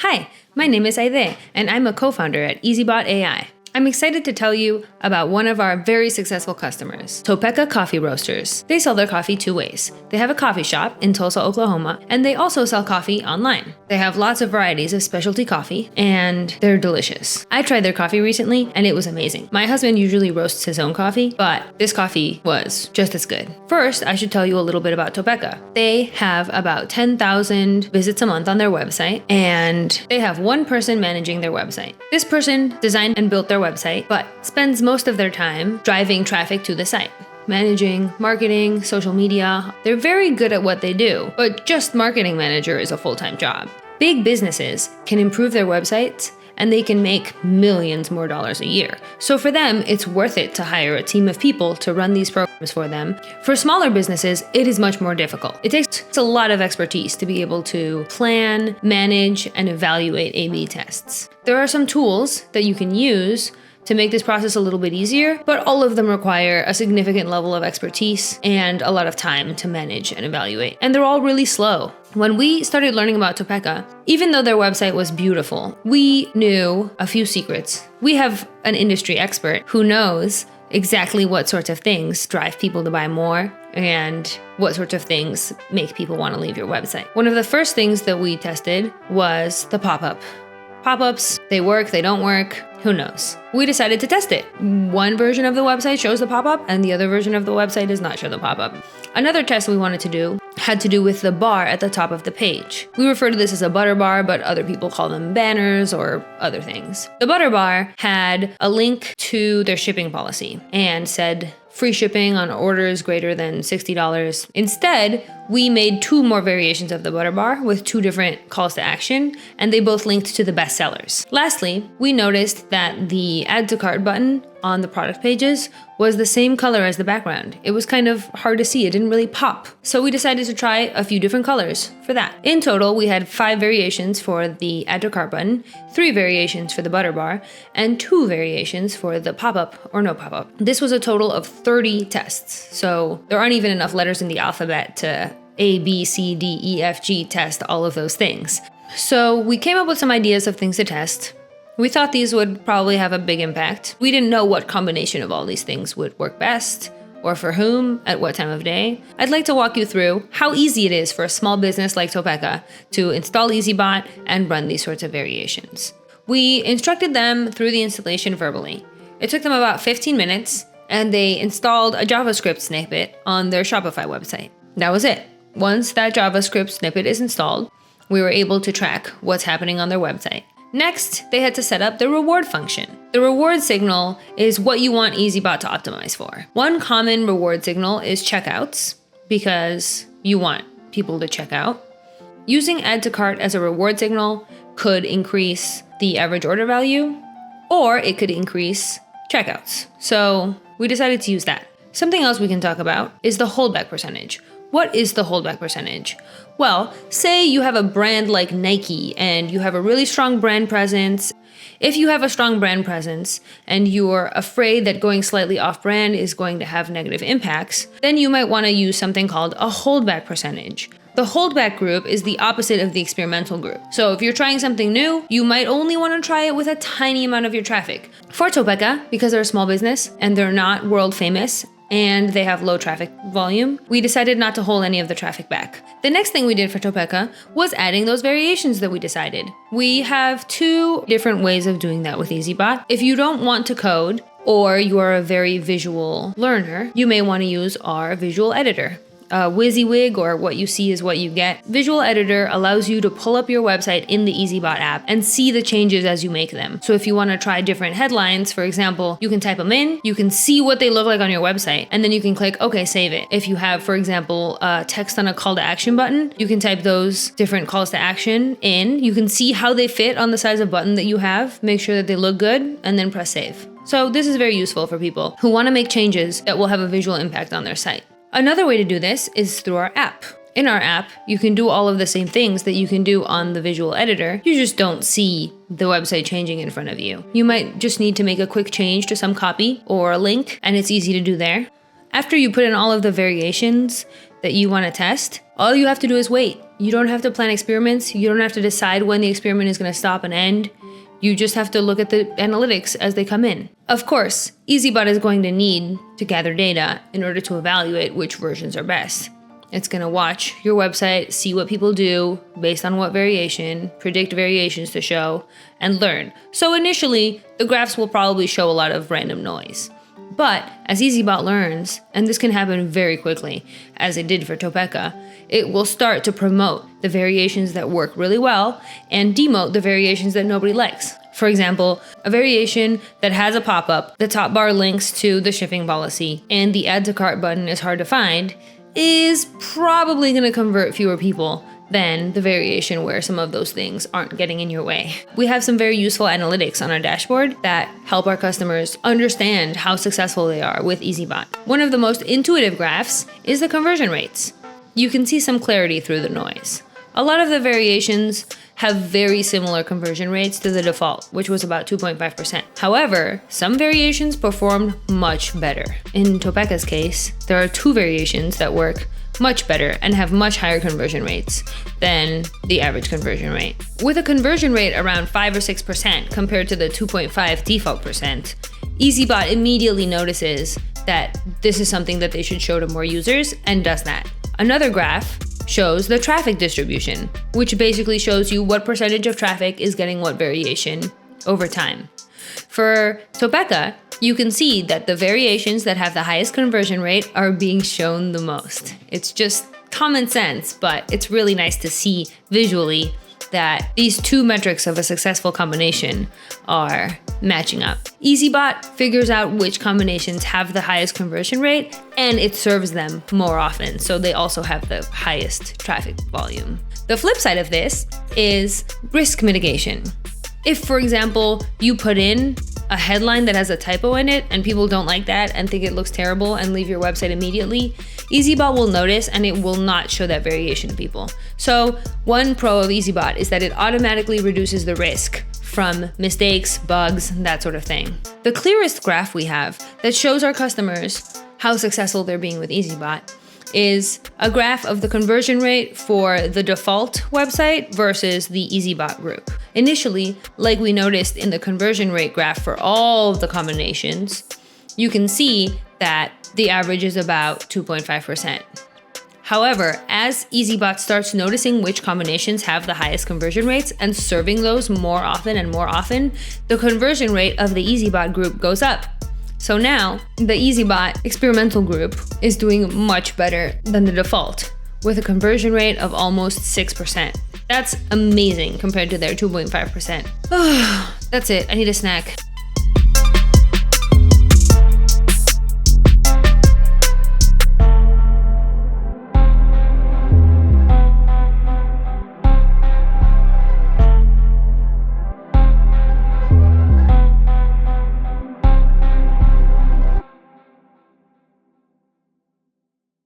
Hi, my name is Aide, and I'm a co-founder at ezbot AI. I'm excited to tell you about one of our very successful customers, Topeca Coffee Roasters. They sell their coffee two ways. They have a coffee shop in Tulsa, Oklahoma, and they also sell coffee online. They have lots of varieties of specialty coffee, and they're delicious. I tried their coffee recently, and it was amazing. My husband usually roasts his own coffee, but this coffee was just as good. First, I should tell you a little bit about Topeca. They have about 10,000 visits a month on their website, and they have one person managing their website. This person designed and built their website, but spends most of their time driving traffic to the site, managing marketing, social media. They're very good at what they do, but just marketing manager is a full-time job. Big businesses can improve their websites and they can make millions more dollars a year. So for them, it's worth it to hire a team of people to run these programs for them. For smaller businesses, it is much more difficult. It takes a lot of expertise to be able to plan, manage, and evaluate A/B tests. There are some tools that you can use to make this process a little bit easier, but all of them require a significant level of expertise and a lot of time to manage and evaluate. And they're all really slow. When we started learning about Topeca, even though their website was beautiful, we knew a few secrets. We have an industry expert who knows exactly what sorts of things drive people to buy more and what sorts of things make people want to leave your website. One of the first things that we tested was the pop-up. Pop-ups, they work, they don't work, who knows? We decided to test it. One version of the website shows the pop-up and the other version of the website does not show the pop-up. Another test we wanted to do had to do with the bar at the top of the page. We refer to this as a butter bar, but other people call them banners or other things. The butter bar had a link to their shipping policy and said free shipping on orders greater than $60. Instead, we made two more variations of the butter bar with two different calls to action, and they both linked to the best sellers. Lastly, we noticed that the add to cart button on the product pages was the same color as the background. It was kind of hard to see, it didn't really pop. So we decided to try a few different colors for that. In total, we had 5 variations for the add to cart button, 3 variations for the butter bar, and 2 variations for the pop-up or no pop-up. This was a total of 30 tests, so there aren't even enough letters in the alphabet to A, B, C, D, E, F, G test all of those things. So we came up with some ideas of things to test. We thought these would probably have a big impact. We didn't know what combination of all these things would work best, or for whom, at what time of day. I'd like to walk you through how easy it is for a small business like Topeca to install ezbot and run these sorts of variations. We instructed them through the installation verbally. It took them about 15 minutes, and they installed a JavaScript snippet on their Shopify website. That was it. Once that JavaScript snippet is installed, we were able to track what's happening on their website. Next, they had to set up the reward function. The reward signal is what you want ezbot to optimize for. One common reward signal is checkouts, because you want people to check out. Using add to cart as a reward signal could increase the average order value, or it could increase checkouts. So we decided to use that. Something else we can talk about is the holdback percentage. What is the holdback percentage? Well, say you have a brand like Nike and you have a really strong brand presence. If you have a strong brand presence and you're afraid that going slightly off brand is going to have negative impacts, then you might want to use something called a holdback percentage. The holdback group is the opposite of the experimental group. So if you're trying something new, you might only want to try it with a tiny amount of your traffic. For Topeca, because they're a small business and they're not world famous, and they have low traffic volume, we decided not to hold any of the traffic back. The next thing we did for Topeca was adding those variations that we decided. We have 2 different ways of doing that with ezbot. If you don't want to code, or you are a very visual learner, you may want to use our visual editor. WYSIWYG, or what you see is what you get. Visual Editor allows you to pull up your website in the ezbot app and see the changes as you make them. So if you want to try different headlines, for example, you can type them in, you can see what they look like on your website, and then you can click, okay, save it. If you have, for example, text on a call to action button, you can type those different calls to action in. You can see how they fit on the size of button that you have, make sure that they look good, and then press save. So this is very useful for people who want to make changes that will have a visual impact on their site. Another way to do this is through our app. In our app, you can do all of the same things that you can do on the visual editor. You just don't see the website changing in front of you. You might just need to make a quick change to some copy or a link, and it's easy to do there. After you put in all of the variations, that you want to test, all you have to do is wait. You don't have to plan experiments. You don't have to decide when the experiment is going to stop and end. You just have to look at the analytics as they come in. Of course, ezbot is going to need to gather data in order to evaluate which versions are best. It's going to watch your website, see what people do based on what variation, predict variations to show, and learn. So initially, the graphs will probably show a lot of random noise. But as ezbot learns, and this can happen very quickly, as it did for Topeca, it will start to promote the variations that work really well and demote the variations that nobody likes. For example, a variation that has a pop-up, the top bar links to the shipping policy, and the add to cart button is hard to find, is probably going to convert fewer people than the variation where some of those things aren't getting in your way. We have some very useful analytics on our dashboard that help our customers understand how successful they are with ezbot. One of the most intuitive graphs is the conversion rates. You can see some clarity through the noise. A lot of the variations have very similar conversion rates to the default, which was about 2.5%. However, some variations performed much better. In Topeca's case, there are 2 variations that work much better and have much higher conversion rates than the average conversion rate. With a conversion rate around 5 or 6% compared to the 2.5 default percent, ezbot immediately notices that this is something that they should show to more users and does that. Another graph shows the traffic distribution, which basically shows you what percentage of traffic is getting what variation over time. For Topeca, you can see that the variations that have the highest conversion rate are being shown the most. It's just common sense, but it's really nice to see visually that these 2 metrics of a successful combination are matching up. ezbot figures out which combinations have the highest conversion rate, and it serves them more often, so they also have the highest traffic volume. The flip side of this is risk mitigation. If, for example, you put in a headline that has a typo in it and people don't like that and think it looks terrible and leave your website immediately, ezbot will notice and it will not show that variation to people. So one pro of ezbot is that it automatically reduces the risk from mistakes, bugs, that sort of thing. The clearest graph we have that shows our customers how successful they're being with ezbot is a graph of the conversion rate for the default website versus the ezbot group. Initially, like we noticed in the conversion rate graph for all of the combinations, you can see that the average is about 2.5%. However, as ezbot starts noticing which combinations have the highest conversion rates and serving those more often and more often, the conversion rate of the ezbot group goes up. So now, the ezbot experimental group is doing much better than the default, with a conversion rate of almost 6%. That's amazing compared to their 2.5%. That's it, I need a snack.